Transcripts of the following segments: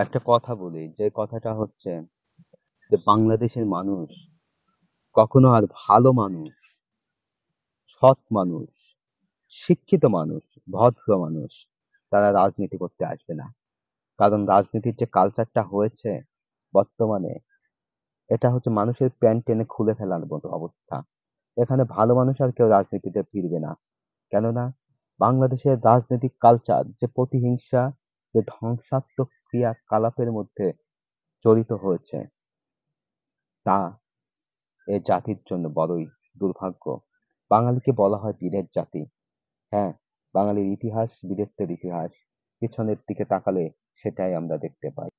একটা কথা বলি, যে কথাটা হচ্ছে যে বাংলাদেশের মানুষ কখনো আর ভালো মানুষ, সৎ মানুষ, শিক্ষিত মানুষ, ভদ্র মানুষ তারা রাজনীতি করতে আসবে না। কারণ রাজনীতির যে কালচারটা হয়েছে বর্তমানে, এটা হচ্ছে মানুষের প্যান্ট টেনে খুলে ফেলার মতো অবস্থা। এখানে ভালো মানুষ আর কেউ রাজনীতিতে ফিরবে না। কেননা বাংলাদেশের রাজনৈতিক কালচার যে প্রতিহিংসা, যে ধ্বংসাত্মক ক্রিয়াকলাপের মধ্যে জড়িত হয়েছে, তা এ জাতির জন্য বড়ই দুর্ভাগ্য। বাঙালিকে বলা হয় বীরের জাতি। হ্যাঁ, বাঙালির ইতিহাস বীরত্বের ইতিহাস। পিছনের দিকে তাকালে সেটাই আমরা দেখতে পাই।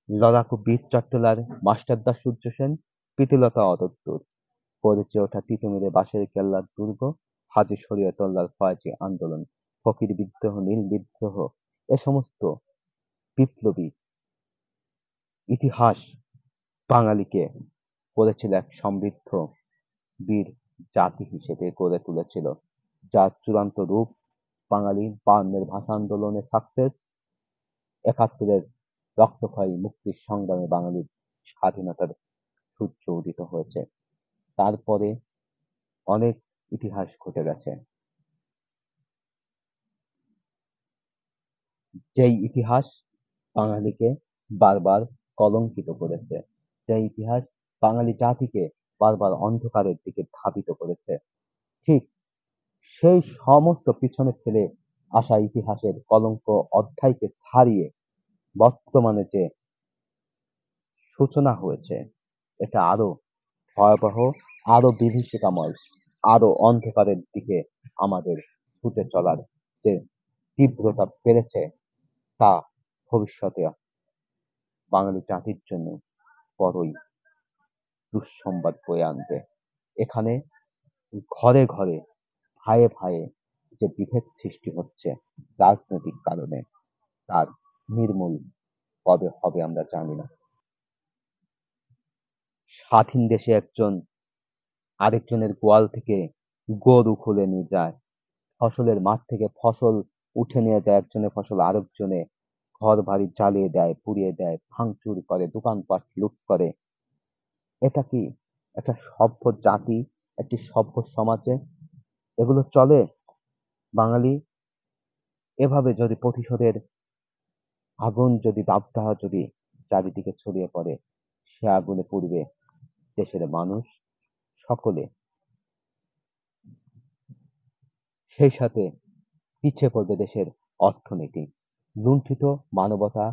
লড়াকু বীর চট্টলার, মাস্টারদা সূর্য সেন, প্রীতিলতা অদত্তর, গড়ে ওঠা তিতুমিরে বাঁশের কেল্লার দুর্গ, হাজী শরীয়তুল্লাহর ফয়েজি আন্দোলন, ফকির বিদ্রোহ, নীল বিদ্রোহ, এ সমস্ত বিপ্লবী ইতিহাস বাঙালিকে করেছিল এক সমৃদ্ধ বীর জাতি হিসেবে গড়ে তুলেছিল, যার চূড়ান্ত রূপ বাঙালি ৫২-এর ভাষা আন্দোলনের সাকসেস, ৭১-এর রক্তক্ষয়ী মুক্তির সংগ্রামে বাঙালির স্বাধীনতার সূর্য উদিত হয়েছে। তারপরে অনেক ইতিহাস ঘটে গেছে, যেই ইতিহাস বাঙালিকে বারবার কলঙ্কিত করেছে, যেই ইতিহাস বাঙালি জাতিকে বারবার অন্ধকারের দিকে ধাবিত করেছে। ঠিক সেই সমস্ত পিছনে ফেলে আসা ইতিহাসের কলঙ্ক অধ্যায়কে ছাড়িয়ে বর্তমানে যে সূচনা হয়েছে, এটা আরো ভয়াবহ, আরো বিভীষিকাময়, আরো অন্ধকারের দিকে আমাদের ছুটে চলার যে তীব্রতা বেড়েছে, তা ভবিষ্যতে বাঙালি জাতির জন্য বড়ই দুঃসংবাদ বয়ে আনবে। এখানে ঘরে ঘরে, ভাইয়ে ভাইয়ে যে বিভেদ সৃষ্টি হচ্ছে রাজনৈতিক কারণে, তার নির্মূল কবে হবে আমরা জানি না। স্বাধীন দেশে একজন আরেকজনের গোয়াল থেকে গরু খুলে নিয়ে যায়, ফসলের মাঠ থেকে ফসল উঠে নিয়ে যায় একজনের ফসল আরেকজনে, ঘর বাড়ি জ্বালিয়ে দেয়, পুড়িয়ে দেয়, ভাঙচুর করে, দোকানপাট লুট করে। এটা কি একটা সভ্য জাতি, একটি সভ্য সমাজে এগুলো চলে? বাঙালি এভাবে যদি প্রতিশোধের আগুন, যদি দাবদাহ যদি চারিদিকে ছড়িয়ে পড়ে, সে আগুনে পুড়বে দেশের মানুষ সকলে, সেই সাথে পিছিয়ে পড়বে দেশের অর্থনীতি। লুণ্ঠিত মানবতা,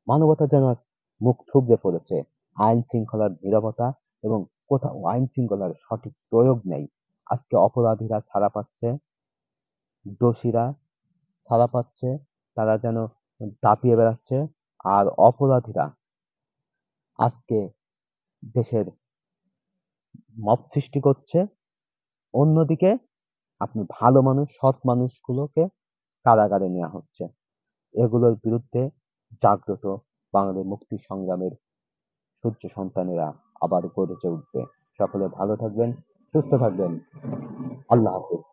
মানবতা যেন আজ মুখ থুবড়ে পড়েছে। আইন শৃঙ্খলার নীরবতা এবং কোথাও আইন শৃঙ্খলার সঠিক প্রয়োগ নেই। আজকে অপরাধীরা ছাড়া পাচ্ছে, দোষীরা ছাড়া পাচ্ছে, তারা যেন দাপিয়ে বেড়াচ্ছে, আর অপরাধীরা আজকে দেশের মব সৃষ্টি করছে। অন্যদিকে আপনি ভালো মানুষ, সৎ মানুষগুলোকে কারাগারে নেওয়া হচ্ছে। এগুলোর বিরুদ্ধে জাগ্রত বাঙালি মুক্তি সংগ্রামের সূর্য সন্তানেরা আবার গর্জে উঠবে। সকলে ভালো থাকবেন, সুস্থ থাকবেন। আল্লাহ হাফেজ।